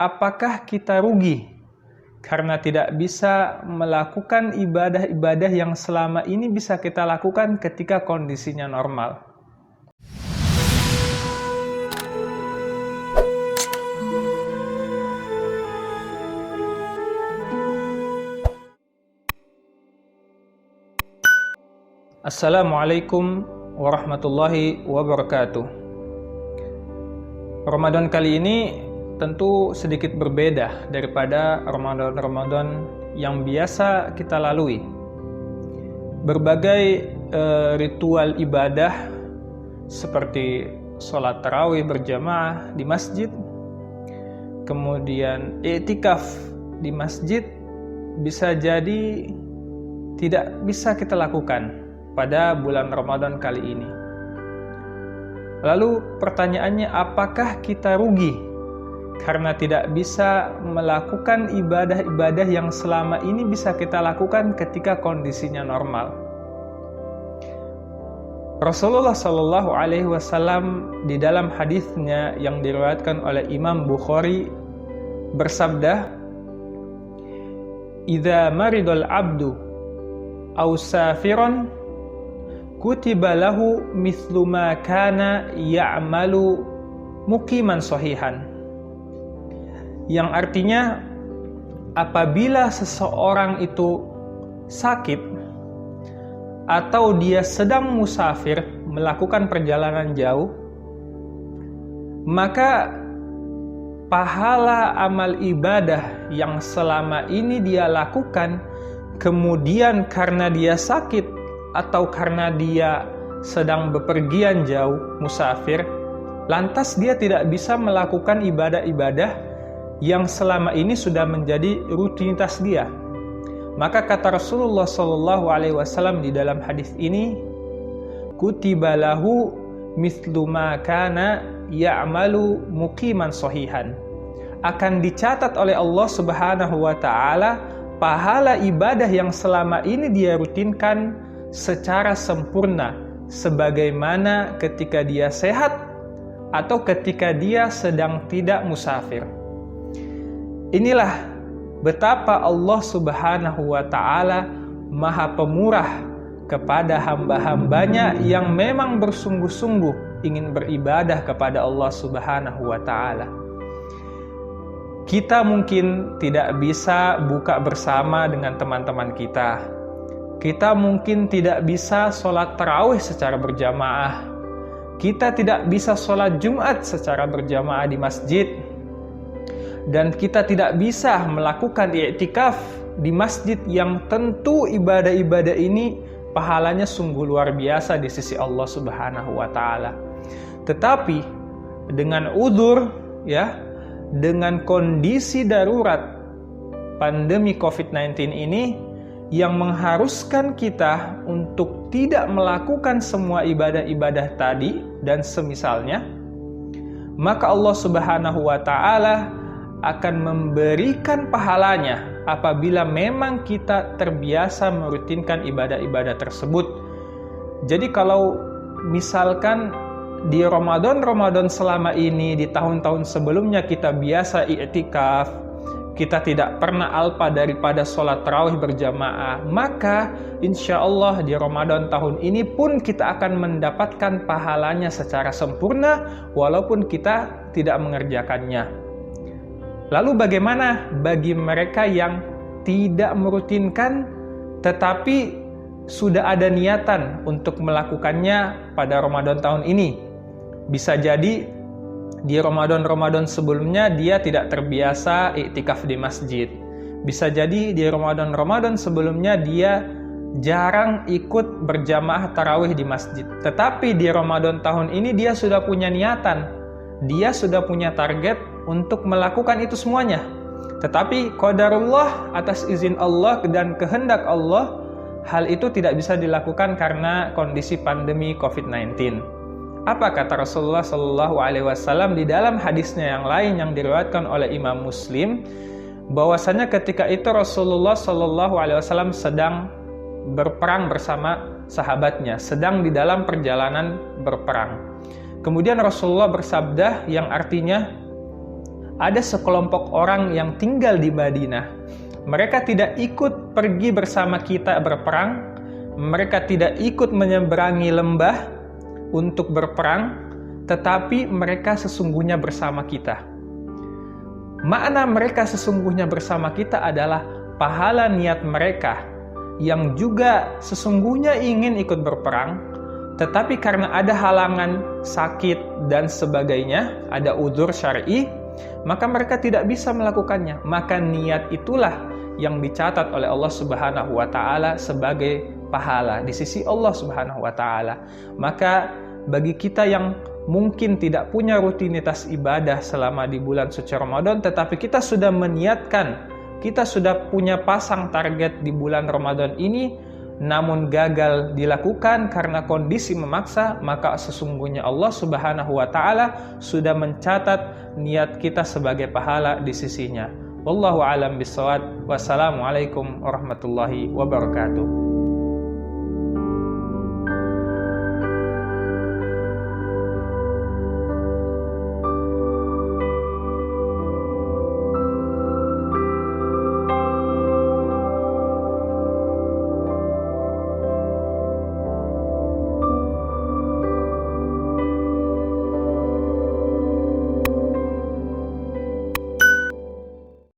apakah kita rugi karena tidak bisa melakukan ibadah-ibadah yang selama ini bisa kita lakukan ketika kondisinya normal? Assalamualaikum warahmatullahi wabarakatuh. Ramadan kali ini tentu sedikit berbeda daripada Ramadan yang biasa kita lalui. Berbagai ritual ibadah seperti sholat tarawih berjamaah di masjid, kemudian i'tikaf di masjid bisa jadi tidak bisa kita lakukan pada bulan Ramadan kali ini. Lalu pertanyaannya, apakah kita rugi karena tidak bisa melakukan ibadah-ibadah yang selama ini bisa kita lakukan ketika kondisinya normal? Rasulullah Shallallahu Alaihi Wasallam di dalam hadisnya yang diriwayatkan oleh Imam Bukhari bersabda, "Idza maridul abdu aw safiron kutiba lahu mithlu ma kana ya'malu muqiman sahihan." Yang artinya, apabila seseorang itu sakit atau dia sedang musafir melakukan perjalanan jauh, maka pahala amal ibadah yang selama ini dia lakukan, kemudian karena dia sakit atau karena dia sedang bepergian jauh, musafir, lantas dia tidak bisa melakukan ibadah-ibadah yang selama ini sudah menjadi rutinitas dia. Maka kata Rasulullah Shallallahu Alaihi Wasallam di dalam hadis ini, kutiba lahu mithlu ma kana ya'malu muqiman sahihan. Akan dicatat oleh Allah Subhanahu wa taala pahala ibadah yang selama ini dia rutinkan secara sempurna, sebagaimana ketika dia sehat atau ketika dia sedang tidak musafir. Inilah betapa Allah Subhanahu wa ta'ala Maha Pemurah kepada hamba-hambanya yang memang bersungguh-sungguh ingin beribadah kepada Allah Subhanahu wa ta'ala. Kita mungkin tidak bisa buka bersama dengan teman-teman kita. Kita mungkin tidak bisa sholat tarawih secara berjamaah. Kita tidak bisa sholat Jumat secara berjamaah di masjid. Dan kita tidak bisa melakukan i'tikaf di masjid yang tentu ibadah-ibadah ini pahalanya sungguh luar biasa di sisi Allah Subhanahu wa ta'ala. Tetapi dengan udzur, dengan kondisi darurat pandemi COVID-19 ini, yang mengharuskan kita untuk tidak melakukan semua ibadah-ibadah tadi dan semisalnya, maka Allah Subhanahu wa ta'ala akan memberikan pahalanya apabila memang kita terbiasa merutinkan ibadah-ibadah tersebut. Jadi kalau misalkan di Ramadan selama ini, di tahun-tahun sebelumnya kita biasa i'tikaf, kita tidak pernah alpa daripada sholat tarawih berjamaah, maka insya Allah di Ramadan tahun ini pun kita akan mendapatkan pahalanya secara sempurna walaupun kita tidak mengerjakannya. Lalu bagaimana bagi mereka yang tidak merutinkan tetapi sudah ada niatan untuk melakukannya pada Ramadan tahun ini? Bisa jadi di Ramadan sebelumnya dia tidak terbiasa iktikaf di masjid. Bisa jadi di Ramadan sebelumnya dia jarang ikut berjamaah tarawih di masjid. Tetapi di Ramadan tahun ini dia sudah punya niatan, dia sudah punya target untuk melakukan itu semuanya. Tetapi qadarullah, atas izin Allah dan kehendak Allah, hal itu tidak bisa dilakukan karena kondisi pandemi COVID-19. Apa kata Rasulullah Shallallahu Alaihi Wasallam di dalam hadisnya yang lain yang diriwayatkan oleh Imam Muslim, bahwasanya ketika itu Rasulullah Shallallahu Alaihi Wasallam sedang berperang bersama sahabatnya, sedang di dalam perjalanan berperang. Kemudian Rasulullah bersabda yang artinya, ada sekelompok orang yang tinggal di Madinah. Mereka tidak ikut pergi bersama kita berperang, mereka tidak ikut menyeberangi lembah untuk berperang, tetapi mereka sesungguhnya bersama kita. Makna mereka sesungguhnya bersama kita adalah pahala niat mereka yang juga sesungguhnya ingin ikut berperang, tetapi karena ada halangan, sakit, dan sebagainya, ada udzur syar'i, maka mereka tidak bisa melakukannya. Maka niat itulah yang dicatat oleh Allah Subhanahu wa Ta'ala sebagai pahala di sisi Allah Subhanahu wa Ta'ala. Maka bagi kita yang mungkin tidak punya rutinitas ibadah selama di bulan suci Ramadan, tetapi kita sudah meniatkan, kita sudah punya pasang target di bulan Ramadan ini, namun gagal dilakukan karena kondisi memaksa, maka sesungguhnya Allah Subhanahu wa Ta'ala sudah mencatat niat kita sebagai pahala di sisinya. Wallahu a'lam bishawab. Wassalamualaikum warahmatullahi wabarakatuh.